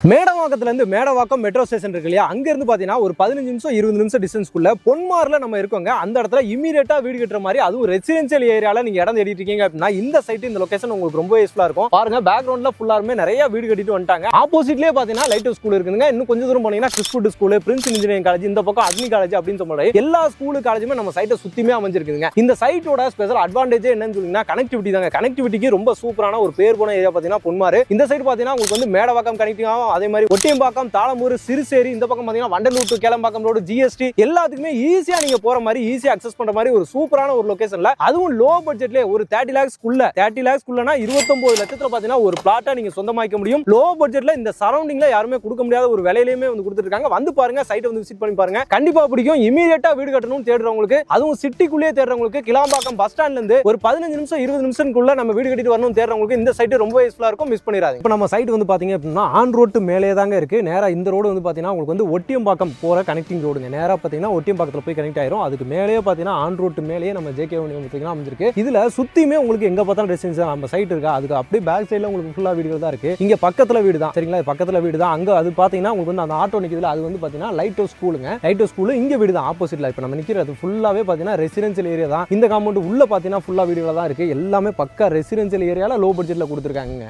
மேடவாக்கத்துலேருந்து Medavakkam metro station இருக்கு இல்லையா, அங்கேருந்து பார்த்தீங்கன்னா ஒரு 15 நிமிஷம் 20 நிமிஷம் டிஸ்டன்ஸ்க்குள்ள பொன்மாரில் நம்ம இருக்கோங்க. அந்த இடத்துல இமீடியட்டாக வீடு கட்டுற மாதிரி, அதுவும் ரெசிடென்சியல் ஏரியாவில் நீங்கள் இடம் தேடிட்டு இருக்கீங்க அப்படின்னா இந்த சைட்டு இந்த லொகேஷன் உங்களுக்கு ரொம்ப யூஸ்ஃபுல்லாக இருக்கும். பாருங்க, பேக்ரவுண்டில் ஃபுல்லாருமே நிறைய வீடு கட்டிட்டு வந்துட்டாங்க. ஆப்போசிட்லேயே பார்த்தீங்கன்னா லைட் ஹவுஸ் ஸ்கூல் இருக்குதுங்க. இன்னும் கொஞ்சம் தூரம் போனீங்கன்னா கிறிஸ்புட் ஸ்கூல், பிரின்ஸ் இன்ஜினியரிங் காலேஜ், இந்த பக்கம் அக்னி காலேஜ் அப்படின்னு சொல்லிட்டு எல்லா ஸ்கூலு காலேஜுமே நம்ம சைட்டை சுற்றியுமே அமைஞ்சிருக்குதுங்க. இந்த சைட்டோட ஸ்பெஷல் அட்வான்டேஜ் என்னன்னு சொன்னீங்கன்னா கனெக்டிவிட்டி தாங்க. கனெக்டிவிட்டிக்கு ரொம்ப சூப்பரான ஒரு பேர் போன ஏரியா பார்த்தீங்கன்னா பொன்மாறு. இந்த சைடு பார்த்தீங்கன்னா உங்களுக்கு வந்து மேடவாக்கம் கனெக்டிங் ஆகும். அதே மாதிரி ஒட்டியம்பாக்கம், தாளமூர், சிறுசேரி, இந்த பக்கம் பாத்தீங்கன்னா Vandalur to Kelambakkam road, GST எல்லாத்துக்குமே ஈஸியா நீங்க போற மாதிரி, ஈஸியா அக்சஸ் பண்ற மாதிரி ஒரு சூப்பரான ஒரு லொகேஷன்ல, அதுவும் லோ பட்ஜெட்ல ஒரு 30 lakhsக்குள்ளனா 29 லட்சத்துல பாத்தீங்கன்னா ஒரு பிளாட்டா நீங்க சொந்தமாக்க முடியும். லோ பட்ஜெட்ல இந்த சரௌண்டிங்ல யாருமே கொடுக்க முடியாத ஒரு விலையிலேயே வந்து கொடுத்துருக்காங்க. வந்து பாருங்க, சைட்டை வந்து விசிட் பண்ணி பாருங்க, கண்டிப்பா பிடிக்கும். இமீடியட்டா வீடு கட்டணும்னு தேடுறவங்களுக்கு, அதுவும் சிட்டிக்குள்ளேயே தேடுறவங்களுக்கு, கிளாம்பாக்கம் பஸ் ஸ்டாண்ட்ல இருந்து ஒரு 15 நிமிஷம் 20 நிமிஷத்துக்குள்ள நம்ம வீடு கட்டிட்டு வரணும்னு தேடுறவங்களுக்கு இந்த சைட் ரொம்ப யூஸ்ஃபுல்லா இருக்கும். மிஸ் பண்ணிடாதீங்க. இப்போ நம்ம சைட் வந்து பாத்தீங்க அப்படின்னா ஆன் ரோட்டு மேலே தாங்க இருக்கு. நேரா இந்த ரோடு வந்து பாத்தீங்கன்னா உங்களுக்கு வந்து ஒட்டியம்பாக்கம் போற கனெக்டிங் ரோடுங்க. நேரா பாத்தீங்கன்னா ஒட்டியம்பாக்கத்துல போய் கனெக்ட் ஆயிரும். அதுக்கு மேலேயே பாத்தீங்கன்னா ஆன் ரோட்டு மேலேயே நம்ம ஜேகே பாத்தீங்கன்னா அமைஞ்சிருக்கு. இதுல சுத்தியுமே உங்களுக்கு எங்க பார்த்தாலும் ரெசிடென்ஸ் நம்ம சைட் இருக்கா, அதுக்கு அப்படியே பேக் சைடுல உங்களுக்கு ஃபுல்லா வீடுகள் தான் இருக்கு. இங்க பக்கத்துல வீடு தான், சரிங்களா? பக்கத்துல வீடு தான். அங்க அது பாத்தீங்கன்னா உங்களுக்கு வந்து அந்த ஆட்டோ நிக்குதுல, அது வந்து பாத்தீங்கன்னா லைட் ஹவுஸ் ஸ்கூலுங்க. லைட் ஹவுஸ் ஸ்கூல் இங்க வீடு தான் ஆப்போசிட்ல. இப்போ நம்ம நிக்கிறது ஃபுல்லாவே பாத்தீங்கன்னா ரெசிடென்சியல் ஏரியா தான். இந்த காம்பவுண்ட் உள்ள பாத்தீங்கன்னா ஃபுல்லா வீடுகள் தான் இருக்கு. எல்லாமே பக்கா ரெசிடென்சியல் ஏரியால லோ பட்ஜெட்ல கொடுத்துருக்காங்க.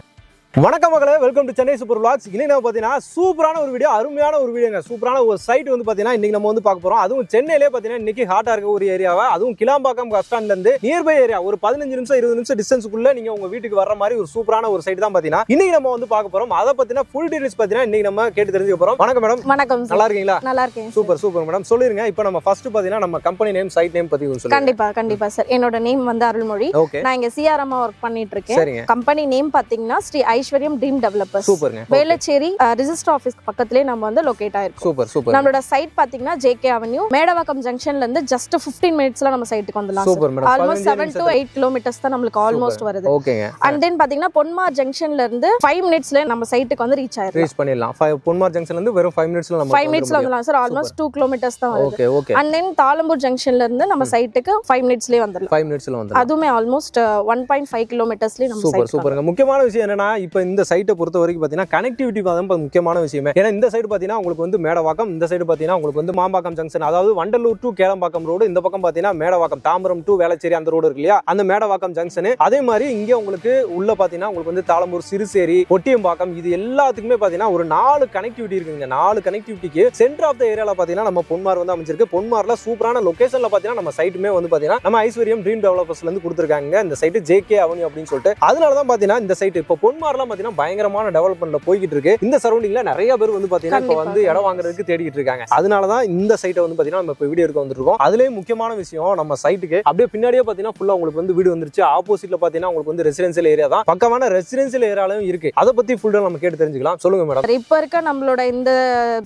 வணக்கம் மக்களே, welcome to Chennai super vlogs. இன்னைக்கு நம்ம பார்த்தீங்கன்னா சூப்பரான ஒரு வீடியோ, அருமையான ஒரு வீடியோங்க. சூப்பரான ஒரு சைட் வந்து பார்த்தீங்கன்னா இன்னைக்கு நம்ம வந்து பார்க்க போறோம். அதுவும் சென்னையிலே பார்த்தீங்கன்னா இன்னைக்கு ஹாட்டா இருக்க ஒரு ஏரியாவை, அதுவும் கிளாம்பாக்கம் பஸ் ஸ்டாண்ட்ல இருந்து நியர்பை ஏரியா ஒரு 15 நிமிஷம் 20 நிமிஷம் டிஸ்டன்ஸ்க்குள்ள நீங்க உங்க வீட்டுக்கு வர மாதிரி ஒரு சூப்பரான ஒரு சைட் தான் பார்த்தீங்கன்னா இன்னைக்கு நம்ம வந்து பார்க்க போறோம். அதை பத்தின ஃபுல் டீடைல்ஸ் பார்த்தீங்கன்னா இன்னைக்கு நம்ம கேட்டு தெரிஞ்சுக்க போறோம். வணக்கம் மேடம். வணக்கம். நல்லா இருக்கீங்களா? நல்லா இருக்கேன். Super super madam. சொல்லிருங்க, இப்போ நம்ம ஃபர்ஸ்ட் பார்த்தீங்கன்னா நம்ம கம்பெனி நேம், சைட் நேம் பத்தி சொல்லுங்க. கண்டிப்பா சார். என்னோட நேம் வந்து அருள்மொழி. நான் இங்க சிஆர்எம் ஒர்க் பண்ணிட்டு இருக்கேன். சரிங்க. கம்பெனி நேம் பாத்தீங்கன்னா ஸ்ரீ ஐஸ்வர்யம் ட்ரீம் டெவலப்பர்ஸ். சூப்பர்ங்க. வேளச்சேரி ரெஜிஸ்டர் ஆபீஸ் பக்கத்துலயே நம்ம வந்து லொகேட் ஆயிருக்கோம். Super super. நம்மளோட சைட் பாத்தீங்கன்னா ஜேகே அவென்யூ, மேடவாக்கம் ஜங்ஷன்ல இருந்து ஜஸ்ட் 15 மினிட்ஸ்ல நம்ம சைட்டுக்கு வந்துடலாம். Super madam. Almost 7 to 8 kilometres தான் நமக்கு ஆல்மோஸ்ட் வருது. ஓகேங்க. அண்ட் தென் பாத்தீங்கன்னா பொன்மார் ஜங்ஷன்ல இருந்து 5 மினிட்ஸ்ல நம்ம சைட்டுக்கு வந்து ரீச் ஆயிரலாம். ரீச் பண்ணிடலாம். பொன்மார் ஜங்ஷன்ல இருந்து வெறும் 5 மினிட்ஸ்ல நம்ம 5 மினிட்ஸ்ல வந்துடலாம் சார். ஆல்மோஸ்ட் 2 கிலோமீட்டர்ஸ் தான் வருது. Okay okay. And then Thalambur ஜங்ஷன்ல இருந்து நம்ம சைட்டுக்கு 5 மினிட்ஸ்லயே வந்துடலாம். 5 மினிட்ஸ்ல வந்துடலாம். அதுமே ஆல்மோஸ்ட் 1.5 கிலோமீட்டர்ஸ்லயே நம்ம சூப்பர் சூப்பர்ங்க. முக்கியமான விஷயம் என்னன்னா, இப்போ இந்த சைட்டை பொறுத்த வரைக்கும் பாத்தீங்கன்னா கனெக்டிவிட்டி தான் முக்கியமான விஷயமே. ஏன்னா இந்த சைடு பாத்தீங்கன்னா உங்களுக்கு வந்து மேடவாக்கம், இந்த சைடு பாத்தீங்கன்னா உங்களுக்கு வந்து மாம்பாக்கம் ஜங்ஷன், அதாவது வண்டலூர் டு கேளம்பாக்கம் ரோடு, இந்த பக்கம் பாத்தீங்கன்னா மேடவாக்கம், தாம்பரம் டு வேளச்சேரி அந்த ரோடு இருக்கு இல்லையா, அந்த மேடவாக்கம் ஜங்ஷன். அதே மாதிரி இங்க உங்களுக்கு உள்ள பாத்தீங்கன்னா உங்களுக்கு வந்து தாளம்பூர், சிறுசேரி, ஒட்டியம்பாக்கம், இது எல்லாத்துக்குமே பாத்தீங்கன்னா ஒரு 4 கனெக்டிவிட்டி இருக்குங்க. 4 கனெக்டிவிட்டிக்கு சென்டர் ஆஃப் த ஏரியால பாத்தீங்கன்னா நம்ம பொன்மார் வந்து அமைஞ்சிருக்கு. பொன்மார்ல சூப்பரான லொகேஷன்ல பாத்தீங்கன்னா நம்ம சைட்டுமே வந்து பாத்தீங்கன்னா நம்ம ஐஸ்வர்யம் ட்ரீம் டெவலப்பர்ஸ்ல இருந்து கொடுத்துருக்காங்க. இந்த சைட்டு ஜேகே அவென்யூ அப்படின்னு சொல்லிட்டு. அதனாலதான் பாத்தீங்கன்னா இந்த சைட் இப்போ பொன்மார்லாம் பாத்தீங்கன்னா பயங்கரமான டெவலப்மெண்ட்ல போய்கிட்டு இருக்கு. இந்த சரௌண்டிங்ல நிறைய பேர் வந்து பாத்தீங்கன்னா இப்போ வந்து இடம் வாங்குறதுக்கு தேடிட்டு இருக்காங்க. அதனாலதான் இந்த சைட்டை வந்து பாத்தீங்கன்னா நம்ம இப்போ வீடியோ எடுக்க வந்துருக்கோம். அதுலயே முக்கியமான விஷயம், நம்ம சைட்டுக்கு அப்படியே பின்னாடியே பாத்தீங்கன்னா ஃபுல்லா உங்களுக்கு வந்து வீடு வந்துருச்சு. ஆப்போசிட்ல பாத்தீங்கன்னா உங்களுக்கு வந்து ரெசிடென்சியல் ஏரியா தான். பக்கமான ரெசிடென்சியல் ஏரியாலும் இருக்கு. அதை பத்தி ஃபுல்லா நம்ம கேட்டு தெரிஞ்சுக்கலாம். சொல்லுங்க மேடம். இப்ப இருக்க நம்மளோட இந்த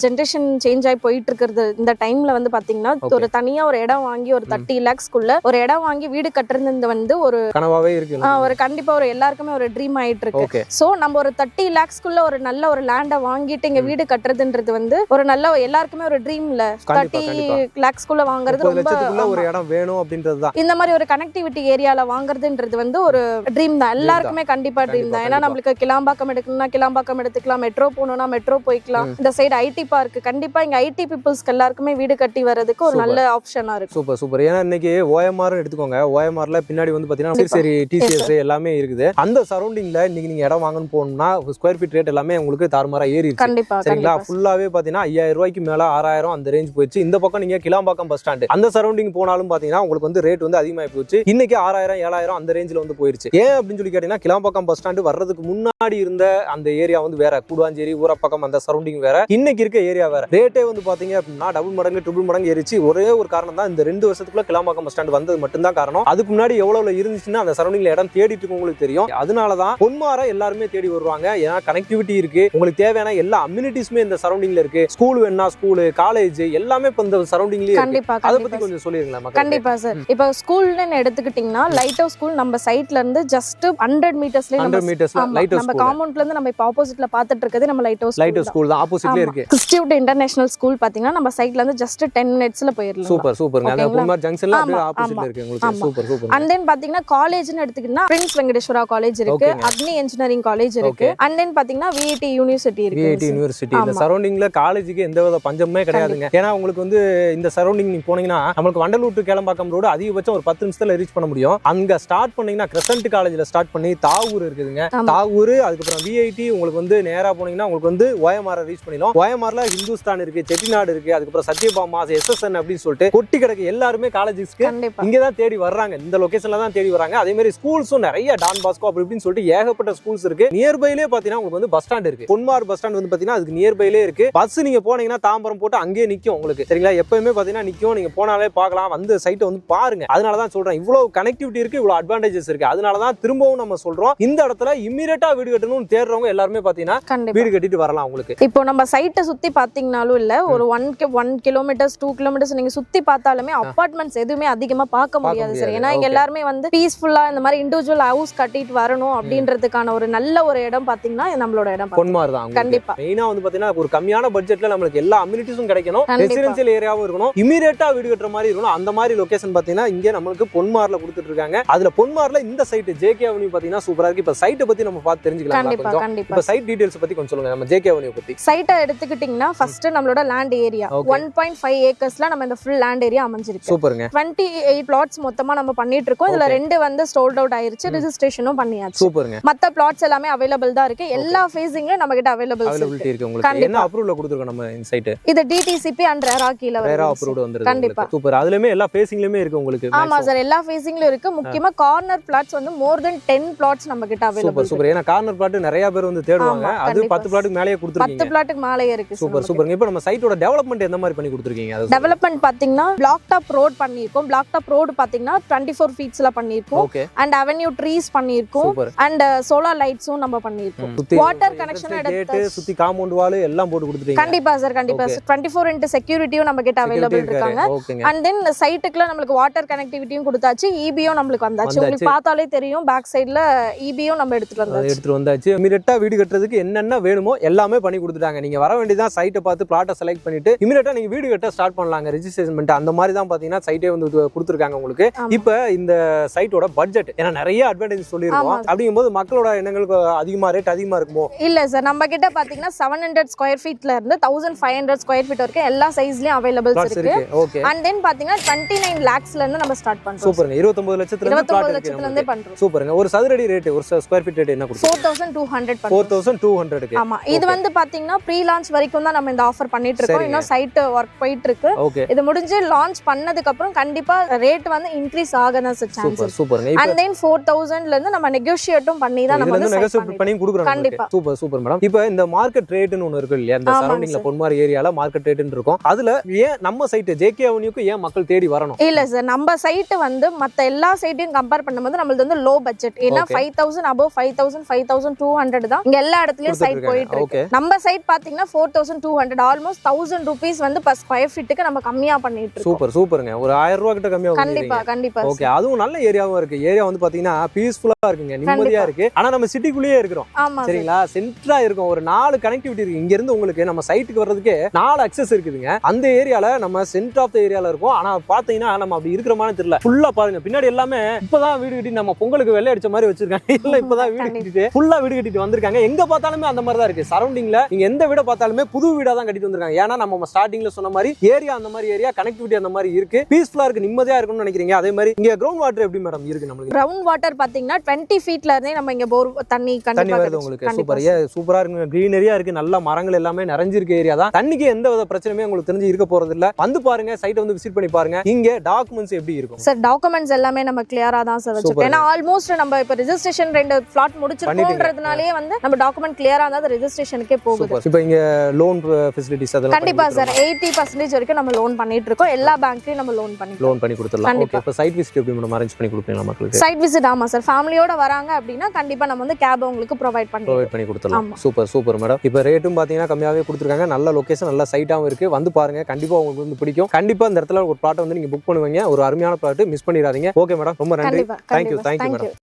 ஜெனரேஷன் சேஞ்ச் ஆகி போயிட்டு இருக்கிறது, இந்த டைம்ல வந்து பாத்தீங்கன்னா ஒரு தனியா ஒரு இடம் வாங்கி ஒரு 30 lakhsக்குள்ள ஒரு இடம் வாங்கி வீடு கட்டுறது வந்து ஒரு கனவாவே இருக்கு. ஒரு கண்டிப்பா ஒரு எல்லாருக்குமே ஒரு ட்ரீம் ஆயிட்டு இருக்கு. சோ நம்ம ஒரு 30 lakhsக்குள்ள ஒரு நல்ல ஒரு லேண்ட வாங்கிட்டு இங்க வீடு கட்டுறதுன்றது வந்து ஒரு நல்ல எல்லாருக்குமே ஒரு ட்ரீம்ல 30 lakhsக்குள்ள வாங்குறது ரொம்ப ஒரு இடம் வேணும் அப்படின்றதுதான். இந்த மாதிரி ஒரு கனெக்டிவிட்டி ஏரியால வாங்குறதுன்றது வந்து ஒரு ட்ரீம் தான். எல்லாருக்குமே கண்டிப்பா ட்ரீம் தான். ஏன்னா நம்மளுக்கு கிளாம்பாக்கம் எடுக்கணும்னா கிளாம்பாக்கம் எடுத்துக்கலாம், மெட்ரோ போகணும்னா மெட்ரோ போய்க்கலாம். இந்த சைடு ஐடி பார்க், கண்டிப்பா இங்க ஐடி பீப்புள்ஸ்க்கு எல்லாருக்குமே வீடு கட்டி வர்றதுக்கு ஒரு நல்ல ஆப்ஷனா இருக்கு. Super super. ஏன்னா இன்னைக்கு ஓஎம்ஆர் எடுத்துக்கோங்க. ஓஎம்ஆர்ல பின்னாடி வந்து பாத்தீங்கன்னா சரி டிசிஎஸ் எல்லாமே இருக்குது. அந்த சரௌண்டிங்ல இன்னைக்கு நீங்க இடம் வாங்கணும் போகணும்னா ஸ்கொயர் ஃபீட் ரேட் எல்லாமே உங்களுக்கு தாறுமாறா ஏறி இருக்கு. கண்டிப்பா சரிங்களா? ஃபுல்லாவே பாத்தீங்கன்னா 5000 ரூபாய்க்கு மேல 6000 அந்த ரேஞ்ச் போயிடுச்சு. இந்த பக்கம் நீங்க கிளாம்பாக்கம் பஸ் ஸ்டாண்ட் அந்த சரௌண்டிங் போனாலும் பாத்தீங்கன்னா உங்களுக்கு வந்து ரேட் வந்து அதிகமாகி போச்சு. இன்னைக்கு 6000 7000 அந்த ரேஞ்சில் வந்து போயிருச்சு. ஏன் அப்படின்னு சொல்லி கேட்டீங்கன்னா, கிளாம்பாக்கம் பஸ் ஸ்டாண்ட் வர்றதுக்கு முன்னாடி இருந்த அந்த ஏரியா வந்து வேற, கூடுவாஞ்சேரி ஊரப்பக்கம் அந்த சரௌண்டிங் வேற, இன்னைக்கு இருக்க ஏரியா வேற. ரேட்டே வந்து பாத்தீங்க அப்படின்னா டபுள் மடங்கு ட்ரிபிள் மடங்கு ஏறிச்சு. ஒரே ஒரு காரணம் தான், இந்த 2 வருஷத்துக்குள்ள கிளாம்பாக்கம் பஸ் ஸ்டாண்ட் வந்தது மட்டும்தான் காரணம். அதுக்கு முன்னாடி எவ்வளவு இருந்துச்சுன்னா அந்த சரௌண்டிங்ல இடம் தேடிட்டு உங்களுக்கு தெரியும். அதனாலதான் பொன்மார எல்லாருமே தேடி வருவாங்க. ஏன்னா கனெக்டிவிட்டி இருக்கு, உங்களுக்கு தேவையான எல்லா அம்யூனிட்டிஸ்மே இந்த சரௌண்டிங்ல இருக்கு. ஸ்கூல் வேணா ஸ்கூல், காலேஜ் எல்லாமே இப்ப இந்த சரௌண்டிங்லயே இருக்கு. அத பத்தி கொஞ்சம் சொல்லிருங்களா? கண்டிப்பா சார். இப்போ ஸ்கூல்னு எடுத்துக்கிட்டீங்கன்னா லைட் ஹவுஸ் ஸ்கூல் நம்ம சைட்ல இருந்து ஜஸ்ட் 100 மீட்டர்ஸ்ல நம்ம காம்பவுண்ட்ல இருந்து நம்ம இப்ப ஆப்போசிட்ல பாத்துட்டு இருக்கிறது நம்ம லைட் ஹவுஸ் ஸ்கூல் தான். ஆப்போசிட்லயே இருக்கு கிறிஸ்டியூட் இன்டர்நேஷனல் ஸ்கூல். பாத்தீங்கன்னா நம்ம சைட்ல இருந்து ஜஸ்ட் 10 மினிட்ஸ்ல போயிரலாம். Super super. அந்த பொன்மார் ஜங்ஷன்ல அப்படியே ஆப்போசிட்ல இருக்கு உங்களுக்கு. Super super. அண்ட் தென் பாத்தீங்கன்னா காலேஜ்னு எடுத்துக்கிட்டா பிரின்ஸ் வெங்கடேஸ்வரா காலேஜ் இருக்கு, அக்னி இன்ஜினியரிங் காலேஜ் இருக்கு அண்ட் தென் பாத்தீங்கன்னா விஐடி யூனிவர்சிட்டி இருக்கு விஐடி யூனிவர்சிட்டி இந்த சரௌண்டிங்ல காலேஜுக்கு எந்த வித பஞ்சமே கிடையாதுங்க ஏன்னா உங்களுக்கு வந்து இந்த சரௌண்டிங் நீங்க போனீங்கன்னா நமக்கு வண்டலூர் டு கேளம்பாக்கம் ரோடு அதிகபட்சம் ஒரு 10 நிமிஷத்துல ரீச் பண்ண முடியும் அங்க ஸ்டார்ட் பண்ணீங்கன்னா கிரசன்ட் காலேஜ்ல ஸ்டார்ட் பண்ணி தாவூர் இருக்குதுங்க தாவூர் அதுக்கப்புறம் விஐடி உங்களுக்கு வந்து நேரா போனீங்கன்னா உங்களுக்கு வந்து ஓஎம்ஆர் ரீச் பண்ணிடும் ஓஎம்ஆர்ல ஹிந்துஸ்தான் இருக்கு செட்டிநாடு இருக்கு அதுக்கப்புறம் சத்யபாமா எஸ்எஸ்என் அப்படின்னு சொல்லிட்டு கொட்டி கிடக்கு எல்லாருமே காலேஜஸ்க்கு இங்கதான் தேடி வர்றாங்க இந்த லொகேஷன்ல தான் தேடி வராங்க அதே மாதிரி ஸ்கூல்ஸும் நிறைய டான் பாஸ்கோ அப்படி இப்படின்னு சொல்லிட்டு ஏகப்பட்ட ஸ்கூல்ஸ் இருக்கு நியர்பைலே பாத்தீங்கன்னா உங்களுக்கு வந்து பஸ் ஸ்டாண்ட் இருக்கு பொன்மார் பஸ் ஸ்டாண்ட் வந்து பாத்தீங்கன்னா அதுக்கு நியர்பைலே இருக்கு பஸ் நீங்க போனீங்கன்னா தாம்பரம் போட்டு அங்கேயே நிக்கும் உங்களுக்கு சரிங்களா எப்பவுமே பாத்தீங்கன்னா நிக்கும் நீங்க போனாலே பார்க்கலாம் வந்து சைட்டை வந்து பாருங்க அதனாலதான் சொல்றேன் இவ்வளவு கனெக்டிவிட்டி இருக்கு இவ்வளவு அட்வான்டேஜஸ் இருக்கு அதனாலதான் திரும்பவும் நம்ம சொல்றோம் இந்த இடத்துல இம்மீடியட்டா வீடு கட்டணும்னு தேடுறவங்க எல்லாருமே பாத்தீங்கன்னா வீடு கட்டிட்டு வரலாம் உங்களுக்கு இப்போ நம்ம சைட்டை சுத்தி பாத்தீங்கன்னாலும் இல்ல ஒரு 1 கிலோமீட்டர்ஸ் 2 கிலோமீட்டர்ஸ் நீங்க சுத்தி பார்த்தாலுமே அபார்ட்மெண்ட்ஸ் எதுவுமே அதிகமா பார்க்க முடியாது சார் ஏன்னா இங்க எல்லாருமே வந்து பீஸ்ஃபுல்லா இந்த மாதிரி இண்டிவிஜுவல் ஹவுஸ் கட்டிட்டு வரணும் அப்படின்றதுக்கான ஒரு நல்ல ஒரு இடம் பாத்தீங்கன்னா நம்மளோட இடம் பொன்மார் தான் கண்டிப்பா மெயினா வந்து பாத்தீங்கன்னா ஒரு கம்மியான பட்ஜெட்ல நம்மளுக்கு எல்லா அம்யூனிட்டிஸும் கிடைக்கணும் ரெசிடென்ஷியல் ஏரியாவும் இருக்கணும் இமிடியேட்டா வீடு கட்டுற மாதிரி இருக்கணும் அந்த மாதிரி லொகேஷன் பாத்தீங்கன்னா இங்க நம்மளுக்கு பொன்மார்ல கொடுத்துட்டு இருக்காங்க அதுல பொன்மார்ல இந்த சைட் ஜேகே அவென்யூ பாத்தீங்கன்னா சூப்பரா இருக்கு இப்ப சைட்டை பத்தி நம்ம பார்த்து தெரிஞ்சுக்கலாம் இப்ப சைட் டீடைல்ஸ் பத்தி கொஞ்சம் சொல்லுங்க நம்ம ஜேகே அவென்யூ பத்தி சைட்டை எடுத்துக்கிட்டீங்கன்னா ஃபர்ஸ்ட் நம்மளோட லேண்ட் ஏரியா 1.5 ஏக்கர்ஸ்ல நம்ம இந்த ஃபுல் லேண்ட் ஏரியா அமைஞ்சிருக்கு சூப்பருங்க 28 plots மொத்தமா நம்ம பண்ணிட்டு இருக்கோம் இதுல 2 வந்து ஸ்டோல்ட் அவுட் ஆயிருச்சு ரெஜிஸ்ட்ரேஷனும் பண்ணியாச்சு சூப்பருங்க மத்த plots எல்லாமே அவைலபிள் தான் இருக்கு எல்லா ஃபேசிங்லயும் நம்ம கிட்ட அவைலபிலிட்டி இருக்கு உங்களுக்கு என்ன அப்ரூவல் கொடுத்திருக்கோம் நம்ம இந்த சைட் இது டிடிசிபி அண்ட் ரெரா கீழ வருது ரெரா அப்ரூவ்ட் வந்திருக்கு கண்டிப்பா சூப்பர் அதுலயே எல்லா ஃபேசிங்லயுமே இருக்கு உங்களுக்கு ஆமா சார் எல்லா ஃபேசிங்லயும் இருக்கு முக்கியமா கார்னர் plots வந்து மோர் தென் 10 plots நம்ம கிட்ட அவைலபிள் சூப்பர் ஏனா கார்னர் பிளாட் நிறைய பேர் வந்து தேடுவாங்க அது 10 பிளாட்டுக்கு மேலயே கொடுத்திருக்கீங்க 10 பிளாட்டுக்கு மேலயே இருக்கு சூப்பர் இப்போ நம்ம சைட்டோட டெவலப்மென்ட் எந்த மாதிரி பண்ணி கொடுத்திருக்கீங்க டெவலப்மென்ட் பாத்தீங்கன்னா பிளாக் டாப் ரோட் பண்ணிருக்கோம் பிளாக் டாப் ரோட் பாத்தீங்கன்னா 24 ஃபீட்ஸ்ல பண்ணிருக்கோம் அண்ட் அவென்யூ ட்ரீஸ் பண்ணிருக்கோம் அண்ட் சோலார் லைட்ஸும் நம்ம பண்ணிருக்கோம் வாட்டர் கனெக்ஷன் எடுத்து சுத்தி காம்பவுண்ட் வால் எல்லாம் போட்டு கொடுத்துட்டீங்க கண்டிப்பா சார் கண்டிப்பா 24x செக்யூரிட்டியும் நம்ம கிட்ட அவைலபிள் இருக்காங்க அண்ட் தென் சைட்டுக்குள்ள நமக்கு வாட்டர் கனெக்டிவிட்டியும் கொடுத்தாச்சு ஈபியும் நமக்கு வந்தாச்சு உங்களுக்கு பார்த்தாலே தெரியும் பேக் சைடுல ஈபியும் நம்ம எடுத்துட்டு வந்தாச்சு இமிடியேட்டா வீடு கட்டுறதுக்கு என்னென்ன வேணுமோ எல்லாமே பண்ணி கொடுத்துட்டாங்க நீங்க வர வேண்டியதான் சைட்டை பார்த்து பிளாட்டை செலக்ட் பண்ணிட்டு இமிடியேட்டா நீங்க வீடு கட்ட ஸ்டார்ட் பண்ணலாங்க ரெஜிஸ்ட்ரேஷன் பண்ணிட்டு அந்த மாதிரி தான் பாத்தீங்கன்னா சைட்டே வந்து கொடுத்துருக்காங்க உங்களுக்கு இப்ப இந்த சைட்டோட பட்ஜெட் ஏன்னா நிறைய அட்வான்டேஜ் சொல்லிருக்கோம் அப்படிங்கும்போது மக்களோட எண்ணங்களுக்கு அதிகமா ரேட் அதிகமா இருக்குமோ இல்ல சார் நம்ம கிட்ட பாத்தீங்கன்னா 700 ஸ்கொயர் ஃபீட்ல இருந்து 1500 ஸ்கொயர் ஃபீட் வரைக்கும் எல்லா சைஸ்லயும் அவைலபிள்ஸ் இருக்கு அண்ட் தென் பாத்தீங்கன்னா 29 lakhsல இருந்து நம்ம ஸ்டார்ட் பண்றோம் சூப்பர்ங்க 29 லட்சத்துல இருந்து பண்றோம் சூப்பர்ங்க ஒரு சதுரடி ரேட் ஒரு ஸ்கொயர் ஃபீட் ரேட் என்ன கொடுக்குறீங்க 4200 க்கு ஆமா இது வந்து பாத்தீங்கன்னா ப்ரீ லான்ச் வரைக்கும் தான் நம்ம இந்த ஆஃபர் பண்ணிட்டு இருக்கோம் இன்னும் சைட் வர்க் போயிட்டு இருக்கு இது முடிஞ்சு லான்ச் பண்ணதுக்கு அப்புறம் கண்டிப்பா ரேட் வந்து இன்கிரீஸ் ஆகணும் சான்சஸ் சூப்பர்ங்க அண்ட் தென் 4000ல இருந்து நம்ம நெகோஷியேட்டும் பண்ணி தான் நம்ம வந்து நெகோஷியேட் பண்ணி கொடுக்குறோம் கண்டிப்பா சூப்பர் மேடம் இப்போ இந்த மார்க்கெட் ரேட்னு ஒன்னு இருக்கு இல்லையா இந்த சரௌண்டிங்ல பொன்மார் ஏரியால மார்க்கெட் ரேட்னு இருக்கும் அதுல ஏன் நம்ம சைட் ஜேகே அவென்யூக்கு ஏன் மக்கள் தேடி வரணும் இல்ல சார் நம்ம சைட் வந்து மத்த எல்லா சைட்டையும் கம்பேர் பண்ணும்போது நம்மளது வந்து லோ பட்ஜெட் ஏன்னா 5000 above 5000 5200 தான் இங்க எல்லா இடத்துலயும் சைட் போயிட்டு இருக்கு நம்ம சைட் பாத்தீங்கன்னா 4200 ஆல்மோஸ்ட் 1000 rupees வந்து per square feetக்கு நம்ம கம்மியா பண்ணிட்டு இருக்கோம் சூப்பருங்க ஒரு 1000 ரூபாய் கிட்ட கம்மியா கண்டிப்பா ஓகே அதுவும் நல்ல ஏரியாவும் இருக்கு ஏரியா வந்து பாத்தீங்கன்னா பீஸ்ஃபுல்லா இருக்குங்க நிம்மதியா இருக்கு ஆனா நம்ம சிட்டிக்குள்ளேயே இருக்கிறோம் சரிங்களா சென்டரா இருக்கும் ஒரு 4 கனெக்டிவிட்டி இருக்கு இங்க இருந்து உங்களுக்கு நம்ம சைட்டுக்கு வர்றதுக்கு 4 அக்சஸ் இருக்குதுங்க அந்த ஏரியால நம்ம சென்டர் ஆஃப் த ஏரியால இருக்கும் ஆனா பாத்தீங்கன்னா நம்ம அப்படி இருக்கிற மாதிரி தெரியல ஃபுல்லா பாருங்க பின்னாடி எல்லாமே இப்பதான் வீடு கட்டி நம்ம பொங்கலுக்கு வெள்ளை அடிச்ச மாதிரி வச்சிருக்காங்க இல்ல இப்பதான் வீடு கட்டிட்டு ஃபுல்லா வீடு கட்டிட்டு வந்திருக்காங்க எங்க பார்த்தாலுமே அந்த மாதிரி தான் இருக்கு சரௌண்டிங்ல நீங்க எந்த வீட பார்த்தாலுமே புது வீடா தான் கட்டிட்டு வந்திருக்காங்க ஏன்னா நம்ம ஸ்டார்டிங்ல சொன்ன மாதிரி ஏரியா அந்த மாதிரி ஏரியா கனெக்டிவிட்டி அந்த மாதிரி இருக்கு பீஸ்ஃபுல்லா இருக்கு நிம்மதியா இருக்கும்னு நினைக்கிறீங்க அதே மாதிரி இங்க கிரவுண்ட் வாட்டர் எப்படி மேடம் இருக்கு நமக்கு கிரவுண்ட் வாட்டர் பாத்தீங்கன்னா 20 ஃபீட்ல இருந்தே நம்ம இங்க போர் தண்ணி கண்டிப்பா வருது உங்களுக்கு சூப்பரா இருக்கு கிரீனரியா இருக்கு நல்ல மரங்கள் எல்லாமே நிறைஞ்சிருக்க ஏரியா தான் தண்ணிக்கு எந்த வித பிரச்சனையுமே உங்களுக்கு தெரிஞ்சு இருக்க போறது இல்ல வந்து பாருங்க சைட்டை வந்து விசிட் பண்ணி பாருங்க இங்க டாக்குமெண்ட்ஸ் எப்படி இருக்கும் சார் டாக்குமெண்ட்ஸ் எல்லாமே நம்ம கிளியரா தான் சார் வச்சிருக்கோம் ஏன்னா ஆல்மோஸ்ட் நம்ம இப்ப ரெஜிஸ்ட்ரேஷன் 2 பிளாட் முடிச்சிருக்கோம்ன்றதுனாலே வந்து நம்ம டாக்குமெண்ட் கிளியரா இருந்தா ரெஜிஸ்ட்ரேஷனுக்கே போகுது இப்போ இங்க லோன் ஃபெசிலிட்டிஸ் அதெல்லாம் கண்டிப்பா சார் 80% வரைக்கும் நம்ம லோன் பண்ணிட்டு இருக்கோம் எல்லா பேங்க்லயும் நம்ம லோன் பண்ணி கொடுத்துறலாம் ஓகே இப்போ சைட் விசிட் எப்படி மேடம் அரேஞ்ச் பண்ணி கொடுப்பீங்களா மக்களுக்கு சைட் விசிட் ஆமா சார் ஃபேமிலியோட வராங்க அப்படினா கண்டிப்பா நம்ம வந்து கேப் உங்களுக்கு ப்ரொவைட் பண்ணி கொடுத்துறலாம் சூப்பர் மேடம் இப்போ ரேட்டும் பாத்தீங்கன்னா கம்மியாவே கொடுத்துருக்காங்க நல்ல லொகேஷன் நல்ல சைட்டாவும் இருக்கு வந்து பாருங்க கண்டிப்பா உங்களுக்கு வந்து பிடிக்கும் கண்டிப்பா இந்த இடத்துல ஒரு பிளாட் வந்து நீங்க புக் பண்ணுவீங்க ஒரு அருமையான பிளாட் மிஸ் பண்ணிடாதீங்க ஓகே மேடம் ரொம்ப நன்றி தேங்க்யூ மேடம்